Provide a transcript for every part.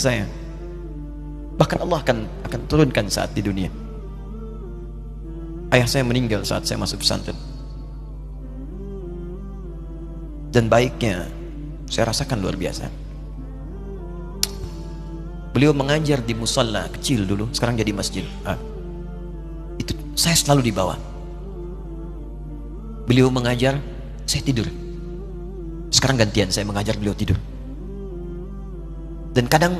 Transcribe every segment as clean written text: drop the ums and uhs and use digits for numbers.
saya. Bahkan Allah akan turunkan saat di dunia. Ayah saya meninggal saat saya masuk pesantren. Dan baiknya saya rasakan luar biasa. Beliau mengajar di musalla kecil dulu, sekarang jadi masjid. Itu saya selalu dibawa. Beliau mengajar, saya tidur. Sekarang gantian saya mengajar, beliau tidur. Dan kadang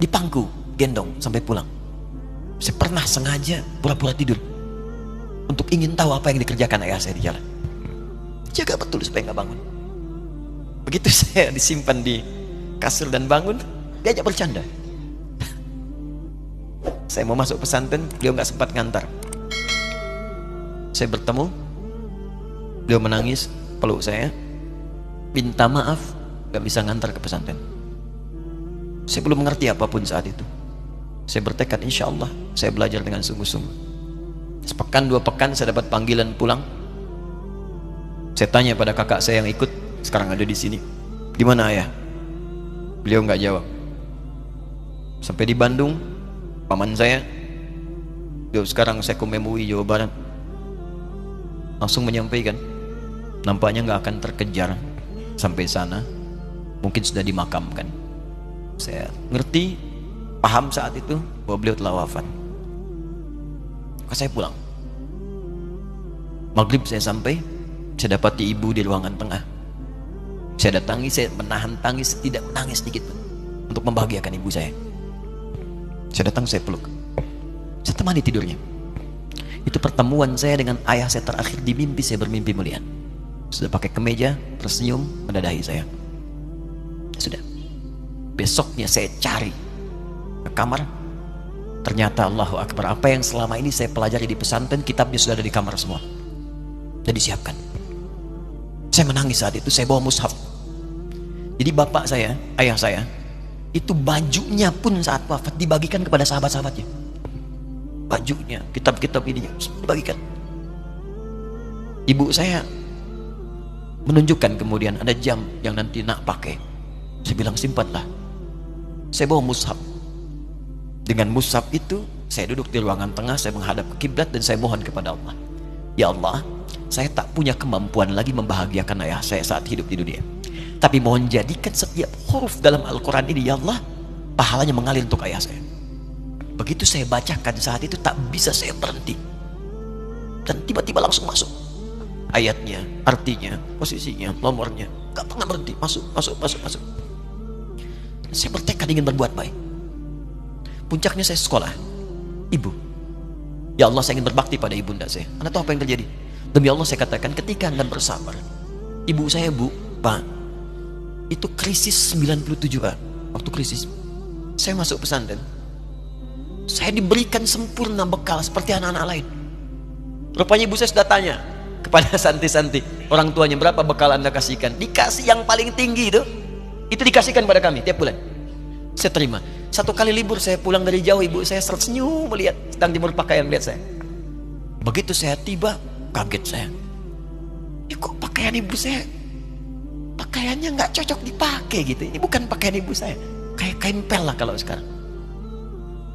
dipangku, gendong sampai pulang. Saya pernah sengaja pura-pura tidur untuk ingin tahu apa yang dikerjakan ayah saya di jalan. Jaga betul supaya nggak bangun. Begitu saya disimpan di kasur dan bangun, diajak bercanda. Saya mau masuk pesantren, beliau nggak sempat ngantar. Saya bertemu, beliau menangis, peluk saya, minta maaf, nggak bisa ngantar ke pesantren. Saya belum mengerti apapun saat itu. Saya bertekad, insya Allah saya belajar dengan sungguh-sungguh. Sepekan 2 pekan saya dapat panggilan pulang. Saya tanya pada kakak saya yang ikut, sekarang ada di sini. Di mana ayah? Beliau nggak jawab. Sampai di Bandung, paman saya, beliau sekarang Sekom MUI Jawa Barat, langsung menyampaikan, nampaknya nggak akan terkejar sampai sana, mungkin sudah dimakamkan. Saya ngerti, paham saat itu bahwa beliau telah wafat. Maka saya pulang. Maghrib saya sampai, saya dapati ibu di ruangan tengah. Saya datangi, saya menahan tangis, tidak menangis sedikit pun, untuk membahagiakan ibu saya. Saya datang, saya peluk, saya temani tidurnya. Itu pertemuan saya dengan ayah saya terakhir di mimpi. Saya bermimpi melihat sudah pakai kemeja, tersenyum, mendadahi saya. Sudah. Besoknya saya cari ke kamar, ternyata Allahu Akbar, apa yang selama ini saya pelajari di pesantren, kitabnya sudah ada di kamar semua, sudah disiapkan. Saya menangis saat itu. Saya bawa mushaf. Jadi bapak saya, ayah saya, itu bajunya pun saat wafat dibagikan kepada sahabat-sahabatnya. Bajunya, kitab-kitab ini dibagikan. Ibu saya menunjukkan kemudian ada jam yang nanti nak pakai. Saya bilang, simpanlah. Saya bawa mushaf. Dengan mushaf itu saya duduk di ruangan tengah, saya menghadap ke kiblat dan saya mohon kepada Allah, ya Allah, saya tak punya kemampuan lagi membahagiakan ayah saya saat hidup di dunia, tapi mohon jadikan setiap huruf dalam Al-Quran ini, ya Allah, pahalanya mengalir untuk ayah saya. Begitu saya bacakan saat itu, tak bisa saya berhenti, dan tiba-tiba langsung masuk ayatnya, artinya, posisinya, nomornya, gak pernah berhenti, masuk. Saya bertekad ingin berbuat baik. Puncaknya saya sekolah, ibu, ya Allah, saya ingin berbakti pada ibunda saya. Anda tahu apa yang terjadi? Demi Allah saya katakan, ketika Anda bersabar, ibu saya, bu, pak, itu krisis 97 pak, waktu krisis saya masuk pesantren, saya diberikan sempurna bekal seperti anak-anak lain. Rupanya ibu saya sudah tanya kepada santi-santi, orang tuanya, berapa bekal Anda kasihkan? Dikasih yang paling tinggi itu dikasihkan pada kami tiap bulan. Saya terima. Satu kali libur saya pulang dari jauh, ibu saya tersenyum melihat sedang jemur pakaian, melihat saya. Begitu saya tiba, kaget saya. Kok pakaian ibu saya, pakaiannya nggak cocok dipakai gitu. Ini bukan pakaian ibu saya, kayak kain pel lah kalau sekarang.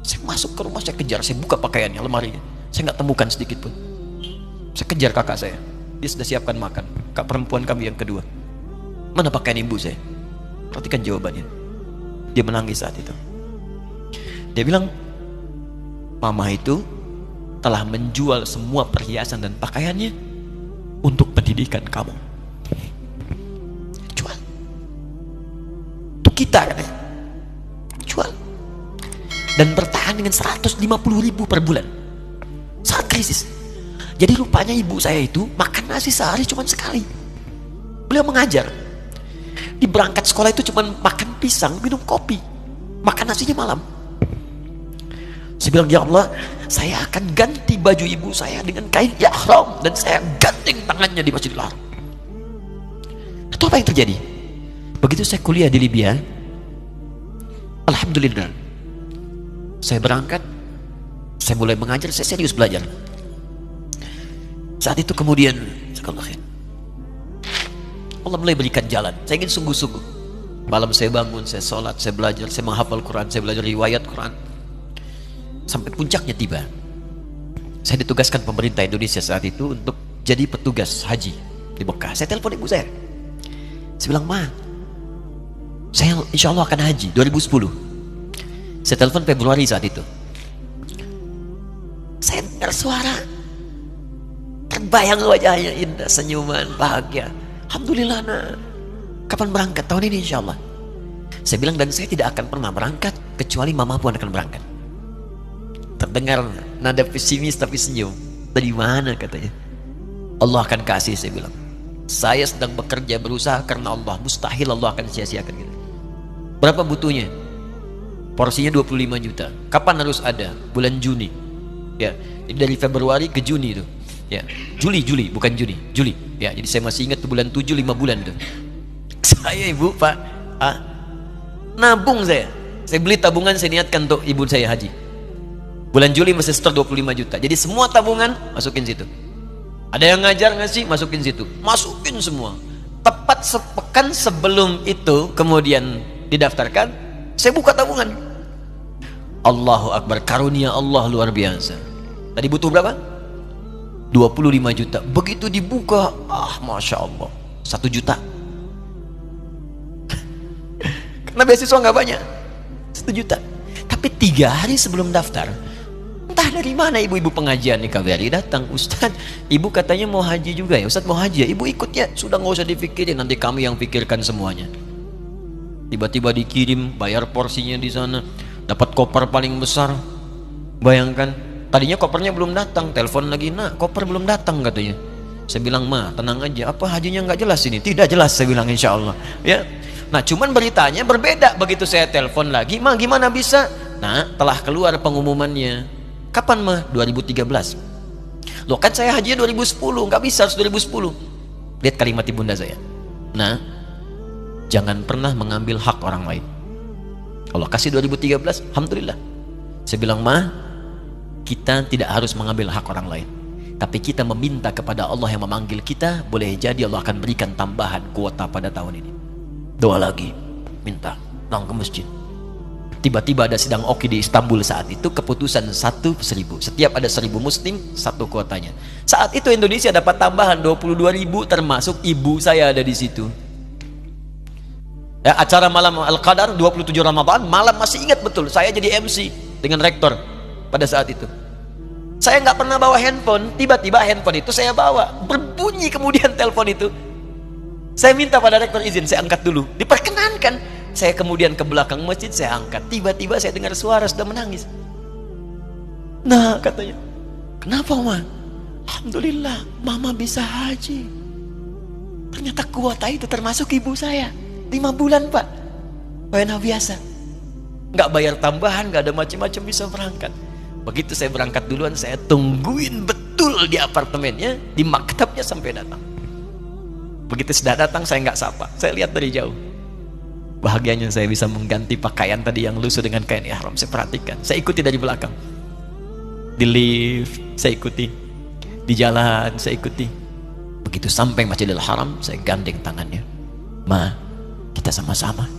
Saya masuk ke rumah, saya kejar, saya buka pakaiannya, lemarinya, saya nggak temukan sedikit pun. Saya kejar kakak saya, dia sudah siapkan makan. Kak perempuan kami yang kedua, mana pakaian ibu saya? Perhatikan jawabannya. Dia menangis saat itu. Dia bilang, mama itu telah menjual semua perhiasan dan pakaiannya untuk pendidikan kamu. Jual. Untuk kita, katanya. Jual. Dan bertahan dengan 150.000 per bulan saat krisis. Jadi rupanya ibu saya itu makan nasi sehari cuma sekali. Beliau mengajar. Di berangkat sekolah itu cuma makan pisang, minum kopi, makan nasinya malam. Saya bilang, ya Allah, saya akan ganti baju ibu saya dengan kain ihram dan saya ganting tangannya di Masjidil Haram. Itu apa yang terjadi? Begitu saya kuliah di Libya, alhamdulillah, saya berangkat, saya mulai mengajar, saya serius belajar. Saat itu kemudian Allah mulai berikan jalan. Saya ingin sungguh-sungguh. Malam saya bangun, saya sholat, saya belajar, saya menghafal Quran, saya belajar riwayat Quran. Sampai puncaknya tiba. Saya ditugaskan pemerintah Indonesia saat itu untuk jadi petugas haji di Mekah. Saya telepon ibu saya. Saya bilang, Ma, saya insya Allah akan haji 2010. Saya telepon Februari saat itu. Saya dengar suara, terbayang wajahnya indah, senyuman, bahagia. Alhamdulillah, nak. Kapan berangkat? Tahun ini insya Allah. Saya bilang, dan saya tidak akan pernah berangkat kecuali mama pun akan berangkat. Terdengar nada pesimis tapi senyum. Dari mana katanya? Allah akan kasih, saya bilang. Saya sedang bekerja berusaha karena Allah. Mustahil Allah akan sia-siakan gitu. Berapa butuhnya? Porsinya 25 juta. Kapan harus ada? Bulan Juni. Ya, jadi dari Februari ke Juni itu. Ya, Juli bukan Juni, Juli. Ya, jadi saya masih ingat bulan 7 5 bulan itu. Saya ibu pak, nabung saya beli tabungan, saya niatkan untuk ibu saya haji. Bulan Juli masih setor 25 juta. Jadi semua tabungan masukin situ. Ada yang ngajar ngasih, masukin situ, masukin semua. Tepat sepekan sebelum itu kemudian didaftarkan, saya buka tabungan. Allahu Akbar, karunia Allah luar biasa. Tadi butuh berapa? 25 juta. Begitu dibuka, Masya Allah, 1 juta. Karena beasiswa nggak banyak, 1 juta. Tapi 3 hari sebelum daftar, entah dari mana ibu-ibu pengajian di KBRI datang, Ustadz, ibu katanya mau haji juga ya, Ustadz mau haji ya, ibu ikut ya, sudah nggak usah dipikirin, nanti kami yang pikirkan semuanya. Tiba-tiba dikirim, bayar porsinya di sana, dapat koper paling besar. Bayangkan, tadinya kopernya belum datang, telepon lagi, nak koper belum datang katanya. Saya bilang, Ma, tenang aja, apa hajinya nggak jelas ini? Tidak jelas, saya bilang, insya Allah ya. Nah, cuman beritanya berbeda. Begitu saya telepon lagi, Ma, gimana bisa? Nah, telah keluar pengumumannya. Kapan, Ma? 2013. Loh, kan saya haji 2010, nggak bisa, harus 2010. Lihat kalimat ibunda saya. Nah, jangan pernah mengambil hak orang lain. Allah kasih 2013, alhamdulillah. Saya bilang, Ma, kita tidak harus mengambil hak orang lain, tapi kita meminta kepada Allah yang memanggil kita. Boleh jadi Allah akan berikan tambahan kuota pada tahun ini. Doa lagi, minta, pulang ke masjid. Tiba-tiba ada sidang Oki di Istanbul saat itu, keputusan 1.000. Setiap ada 1.000 muslim, 1 kuotanya. Saat itu Indonesia dapat tambahan 22.000, termasuk ibu saya ada di situ. Ya, acara malam Al-Qadar 27 Ramadan, malam masih ingat betul, saya jadi MC dengan rektor pada saat itu. Saya nggak pernah bawa handphone, tiba-tiba handphone itu saya bawa, berbunyi kemudian telepon itu. Saya minta pada rektor izin, saya angkat dulu, diperkenankan. Saya kemudian ke belakang masjid, saya angkat. Tiba-tiba saya dengar suara sudah menangis. Nah, katanya, kenapa, Ma? Alhamdulillah, Mama bisa haji. Ternyata kuota itu termasuk ibu saya. 5 bulan, Pak. Wena biasa. Nggak bayar tambahan, nggak ada macam-macam, bisa berangkat. Begitu saya berangkat duluan, saya tungguin betul di apartemennya, di maktabnya sampai datang. Begitu sudah datang, saya nggak sapa, saya lihat dari jauh. Bahagianya saya bisa mengganti pakaian tadi yang lusuh dengan kain ihram. Saya perhatikan, saya ikuti dari belakang. Di lift, saya ikuti. Di jalan, saya ikuti. Begitu sampai Masjidil Haram, saya gandeng tangannya. Ma, kita sama-sama.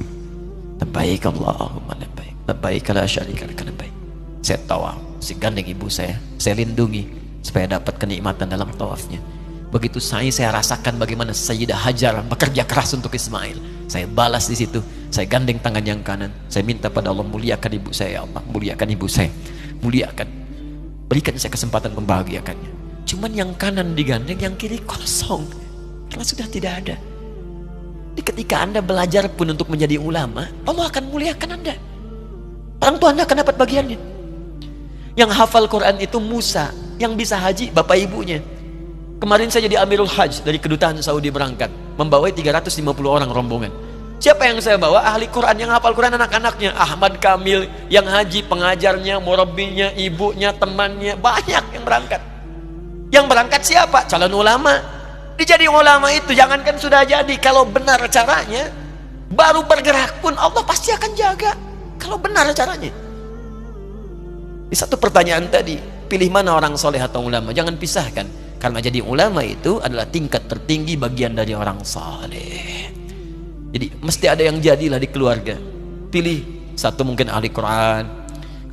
Labbaik Allahumma labbaik. Labbaik la syarika lak labbaik. Saya tawaf, saya gandeng ibu saya lindungi supaya dapat kenikmatan dalam tawafnya. Begitu saya rasakan bagaimana Sayyidah Hajar bekerja keras untuk Ismail. Saya balas di situ. Saya gandeng tangan yang kanan. Saya minta pada Allah, muliakan ibu saya, ya Allah, muliakan ibu saya, muliakan, berikan saya kesempatan membahagiakannya. Cuman yang kanan digandeng, yang kiri kosong, karena sudah tidak ada. Jadi ketika Anda belajar pun untuk menjadi ulama, Allah akan muliakan Anda. Orang tua Anda akan dapat bagiannya. Yang hafal Quran itu Musa, yang bisa haji bapak ibunya. Kemarin saya jadi Amirul Hajj dari kedutaan Saudi berangkat, membawa 350 orang rombongan. Siapa yang saya bawa? Ahli Quran, yang hafal Quran anak-anaknya. Ahmad Kamil yang haji, pengajarnya, murabbinya, ibunya, temannya, banyak yang berangkat. Yang berangkat siapa? Calon ulama. Dijadi ulama itu jangankan sudah jadi, kalau benar caranya, baru bergerak pun Allah pasti akan jaga. Kalau benar caranya. Di satu pertanyaan tadi, pilih mana orang soleh atau ulama? Jangan pisahkan. Karena jadi ulama itu adalah tingkat tertinggi bagian dari orang saleh. Jadi mesti ada yang jadilah di keluarga. Pilih satu mungkin ahli Quran,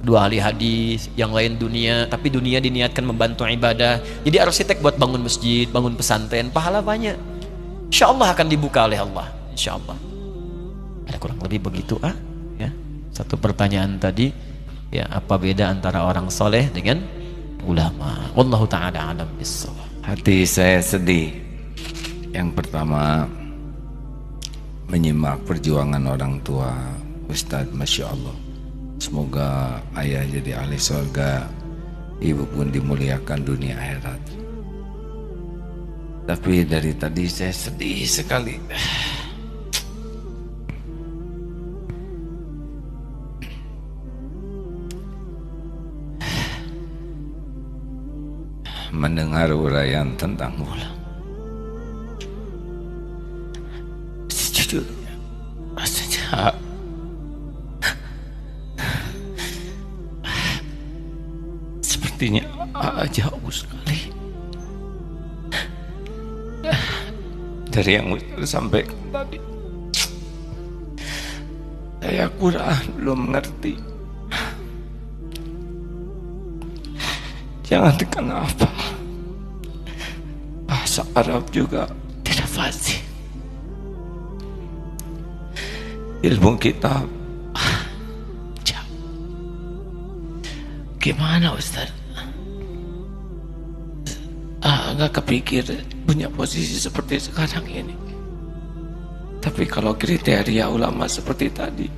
kedua ahli hadis, yang lain dunia, tapi dunia diniatkan membantu ibadah. Jadi arsitek buat bangun masjid, bangun pesantren, pahala banyak. Insya Allah akan dibuka oleh Allah. Insya Allah. Ada kurang lebih begitu ya. Satu pertanyaan tadi, ya, apa beda antara orang soleh dengan ulama? Wallahu ta'ala alam bissawab. Hati saya sedih. Yang pertama, menyimak perjuangan orang tua Ustadz, Masya Allah. Semoga ayah jadi ahli surga, ibu pun dimuliakan dunia akhirat. Tapi dari tadi saya sedih sekali. Mendengar uraian tentang ulama. Sejujurnya rasanya sepertinya jauh sekali dari yang sampaikan tadi. Saya Quran belum mengerti, jangan kenapa bahasa Arab juga tidak fasih. Ilmu kitab jauh. Gimana Ustaz? Nggak kepikir punya posisi seperti sekarang ini. Tapi kalau kriteria ulama seperti tadi,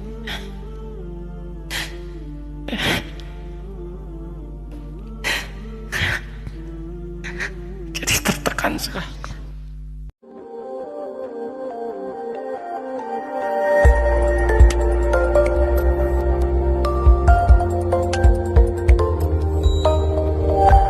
jadi tertekan sekali.